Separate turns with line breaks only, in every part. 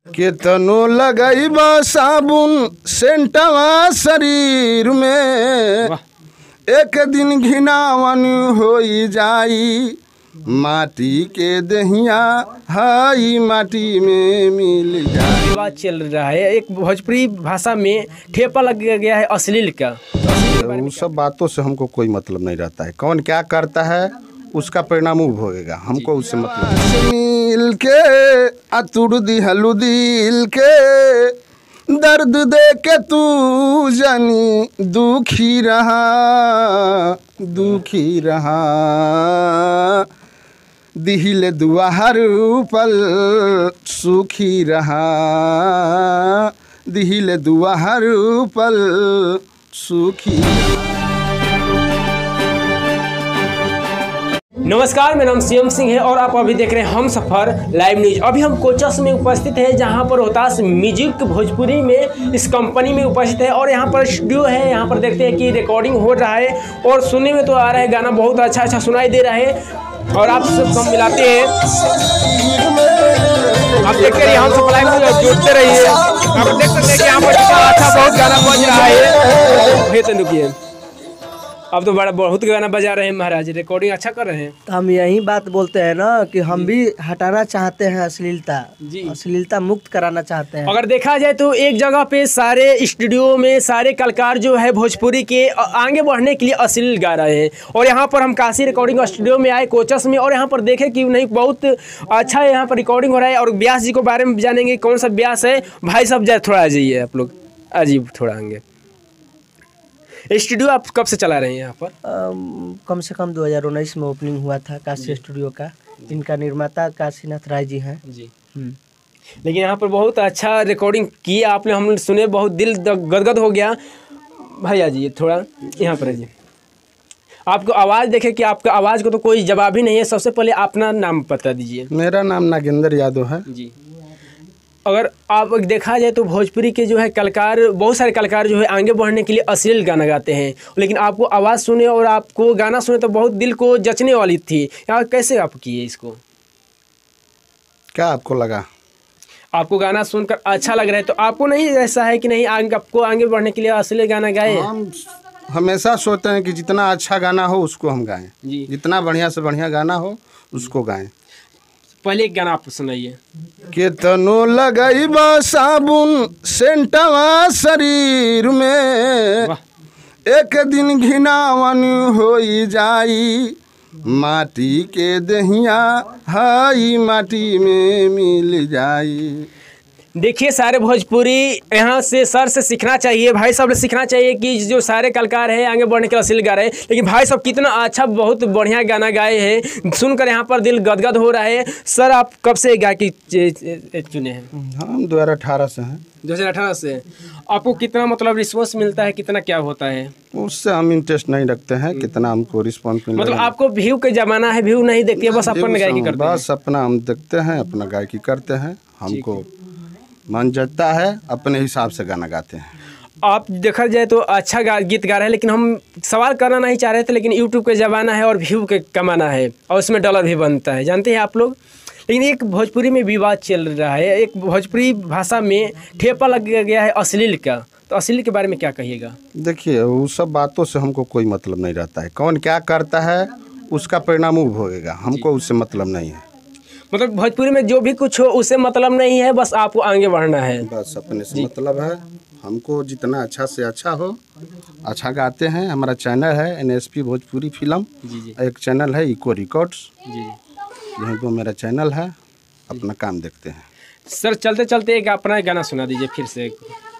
केतनो लगइबा साबुन सेंटवा शरीर में, एक दिन घिनावन होई जाई। माटी के दहिया हाई माटी में मिल जाए।
बात चल रहा है एक भोजपुरी भाषा में ठेपा लग गया है अश्लील का।
उन सब बातों से हमको कोई मतलब नहीं रहता है। कौन क्या करता है उसका परिणाम वो भोगेगा, हमको उससे मतलब। मिल के अतुड़ दिहलु दिल के, दर्द दे के तू जानी दुखी रहा। दिहिले दुआ हर पल सुखी रहा, दिहिले दुआ हर पल सुखी।
नमस्कार, मेरा नाम सीएम सिंह है और आप अभी देख रहे हैं हम सफ़र लाइव न्यूज। अभी हम कोचस में उपस्थित है जहां पर रोहतास म्यूजिक भोजपुरी में इस कंपनी में उपस्थित है और यहां पर स्टूडियो है। यहां पर देखते हैं कि रिकॉर्डिंग हो रहा है और सुनने में तो आ रहा है गाना बहुत अच्छा सुनाई दे रहा है और आप सब हम मिलाते हैं। आप देखते रहिए, हम सब लाइव में जुड़ते रहिए। आप देख सकते हैं कि यहाँ पर अच्छा बहुत गाना बज रहा है। रुकिए, अब तो बड़ा बहुत गाना बजा रहे हैं महाराज, रिकॉर्डिंग अच्छा कर रहे हैं।
हम यही बात बोलते हैं ना कि हम भी हटाना चाहते हैं अश्लीलता मुक्त कराना चाहते हैं।
अगर देखा जाए तो एक जगह पे सारे स्टूडियो में सारे कलाकार जो है भोजपुरी के आगे बढ़ने के लिए अश्लील गा रहे हैं और यहाँ पर हम काशी रिकॉर्डिंग स्टूडियो में आए कोचस में और यहाँ पर देखे कि नहीं बहुत अच्छा है, यहाँ पर रिकॉर्डिंग हो रहा है। और व्यास जी को बारे में जानेंगे कौन सा व्यास है। भाई साहब जाए थोड़ा आ जाइए, आप लोग अजीब थोड़ा आएंगे। स्टूडियो आप कब से चला रहे हैं यहाँ पर?
कम से कम 2019 में ओपनिंग हुआ था काशी स्टूडियो का। इनका निर्माता काशीनाथ राय जी हैं
जी। लेकिन यहाँ पर बहुत अच्छा रिकॉर्डिंग की आपने, हम सुने, बहुत दिल गदगद हो गया। भैया जी थोड़ा यहाँ पर जी, आपको आवाज़ देखे कि आपका आवाज़ को तो कोई जवाब ही नहीं है। सबसे पहले अपना नाम बता दीजिए।
मेरा नाम नागेंद्र यादव है
जी। अगर आप देखा जाए तो भोजपुरी के जो है कलाकार, बहुत सारे कलाकार जो है आगे बढ़ने के लिए अश्लील गाना गाते हैं, लेकिन आपको आवाज़ सुने और आपको गाना सुने तो बहुत दिल को जचने वाली थी। यार कैसे आप किए इसको?
क्या आपको लगा?
आपको गाना सुनकर अच्छा लग रहा है तो आपको नहीं ऐसा है कि नहीं आपको आगे बढ़ने के लिए अश्लील गाना गाए?
हम हमेशा सोचते हैं कि जितना अच्छा गाना हो उसको हम गाएं, जितना बढ़िया से बढ़िया गाना हो उसको गाएं।
पहले एक गाना आप सुनाइए।
केतनो लगइबा साबुन सेंटवा शरीर में, एक दिन घिनावन होई जाई। माटी के दहिया हाई माटी में मिल जाई।
देखिए सारे भोजपुरी यहाँ से सर से सीखना चाहिए, भाई साहब से सीखना चाहिए कि जो सारे कलाकार हैं आगे बढ़ने के लिए अश्लील गा रहे हैं, लेकिन भाई साहब कितना अच्छा बहुत बढ़िया गाना गाए हैं, सुनकर यहाँ पर दिल गदगद हो रहा है। सर आप कब से गायकी चुने हैं?
हम 2018 से हैं।
2018 से। आपको कितना मतलब रिस्पॉन्स मिलता है, कितना क्या होता है?
उससे हम इंटरेस्ट नहीं रखते हैं कितना हमको रिस्पॉन्स मिलता है।
मतलब आपको व्यू का जमाना है, व्यू नहीं देखती है, बस अपना गायकी करते हैं?
बस अपना हम देखते हैं, अपना गायकी करते हैं। हमको मन जता है अपने हिसाब से गाना गाते हैं।
आप देखा जाए तो अच्छा गीत गा रहे हैं, लेकिन हम सवाल करना नहीं चाह रहे थे, लेकिन यूट्यूब का ज़माना है और व्यू के कमाना है और उसमें डॉलर भी बनता है, जानते हैं आप लोग। लेकिन एक भोजपुरी में विवाद चल रहा है, एक भोजपुरी भाषा में ठेपा लग गया है अश्लील का, तो अश्लील के बारे में क्या कहिएगा?
देखिए उस सब बातों से हमको कोई मतलब नहीं रहता है। कौन क्या करता है उसका परिणाम वो भोगेगा, हमको उससे मतलब नहीं है।
मतलब भोजपुरी में जो भी कुछ हो उससे मतलब नहीं है, बस आपको आगे बढ़ना है,
बस अपने से मतलब है। हमको जितना अच्छा से अच्छा हो, अच्छा गाते हैं। हमारा चैनल है NSP भोजपुरी फिल्म, एक चैनल है इको रिकॉर्ड्स, यहीं पर मेरा चैनल है। अपना काम देखते हैं।
सर चलते चलते एक अपना गाना सुना दीजिए फिर से।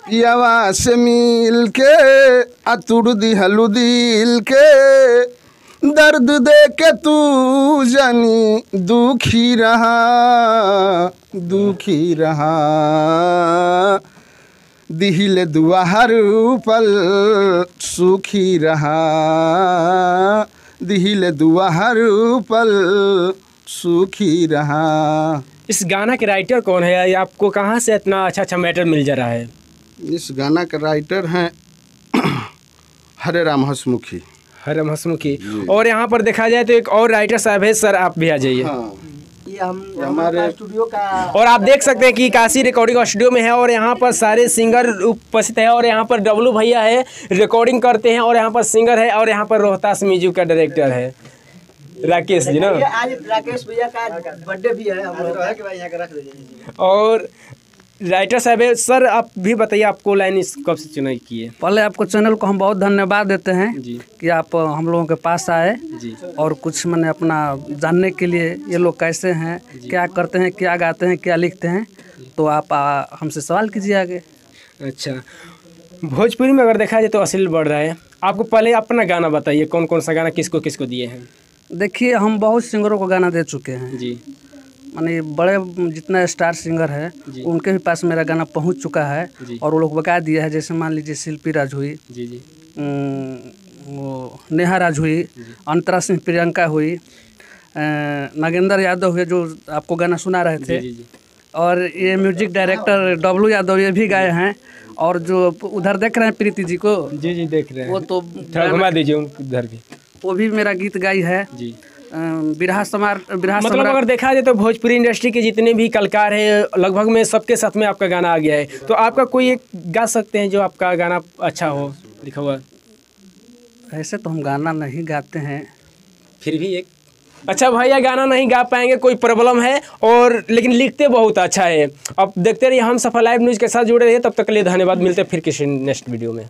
पियावा से मिल के अतुड़ दिहलु दिल के, दर्द दे के तू जानी दुखी रहा। दिहिले दुआ हर पल सुखी रहा, दिहिले दुआ हर पल सुखी रहा।
इस गाना के राइटर कौन है? आपको कहाँ से इतना अच्छा मैटर मिल जा रहा है?
इस गाना के राइटर हैं हरे राम हसमुखी।
हरे हसमुखी। और यहाँ पर देखा जाए तो एक और राइटर साहब है, सर आप भी आ जाइए।
हाँ।
ये हमारे स्टूडियो का।
और आप देख सकते हैं कि काशी रिकॉर्डिंग स्टूडियो में है और यहाँ पर सारे सिंगर उपस्थित है और यहाँ पर डब्लू भैया है, रिकॉर्डिंग करते हैं और यहाँ पर सिंगर है और यहाँ पर रोहतास म्यूजिक का डायरेक्टर है राकेश जी ना।
आज राकेश भैया का बर्थडे भी है हम लोग।
और राइटर साहब है सर, आप भी बताइए आपको लाइन कब से चुनाई की है?
पहले आपको चैनल को हम बहुत धन्यवाद देते हैं
जी
कि आप हम लोगों के पास आए
जी
और कुछ मैंने अपना जानने के लिए ये लोग कैसे हैं, क्या करते हैं, क्या गाते हैं, क्या लिखते हैं, तो आप हमसे सवाल कीजिए आगे।
अच्छा, भोजपुरी में अगर देखा जाए तो अश्लील बढ़ रहा है। आपको पहले अपना गाना बताइए, कौन कौन सा गाना किसको किसको दिए हैं?
देखिए हम बहुत सिंगरों को गाना दे चुके हैं
जी,
माने बड़े जितना स्टार सिंगर है उनके भी पास मेरा गाना पहुंच चुका है और वो लोग बता दिया है। जैसे मान लीजिए शिल्पी राज हुई,
जी जी,
वो नेहा राज हुई, अंतरा सिंह प्रियंका हुई, नागेंद्र यादव हुए जो आपको गाना सुना रहे थे,
जी जी,
और ये म्यूजिक डायरेक्टर डब्लू यादव ये भी गाए हैं। और जो उधर देख रहे हैं प्रीति जी को,
जी जी देख रहे हैं,
वो तो
थोड़ा घुमा दीजिए उधर भी।
वो भी मेरा गीत गाई है
जी,
बिरहा
मतलब अगर देखा जाए तो भोजपुरी इंडस्ट्री के जितने भी कलाकार हैं लगभग में सबके साथ में आपका गाना आ गया है। तो आपका कोई एक गा सकते हैं जो आपका गाना अच्छा हो लिखा हुआ?
ऐसे तो हम गाना नहीं गाते हैं,
फिर भी एक अच्छा भैया गाना नहीं गा पाएंगे, कोई प्रॉब्लम है, और लेकिन लिखते बहुत अच्छा है। अब देखते रहिए हम सफल लाइव न्यूज़ के साथ जुड़े रहिए। तब तक के लिए धन्यवाद, मिलते हैं फिर किसी नेक्स्ट वीडियो में।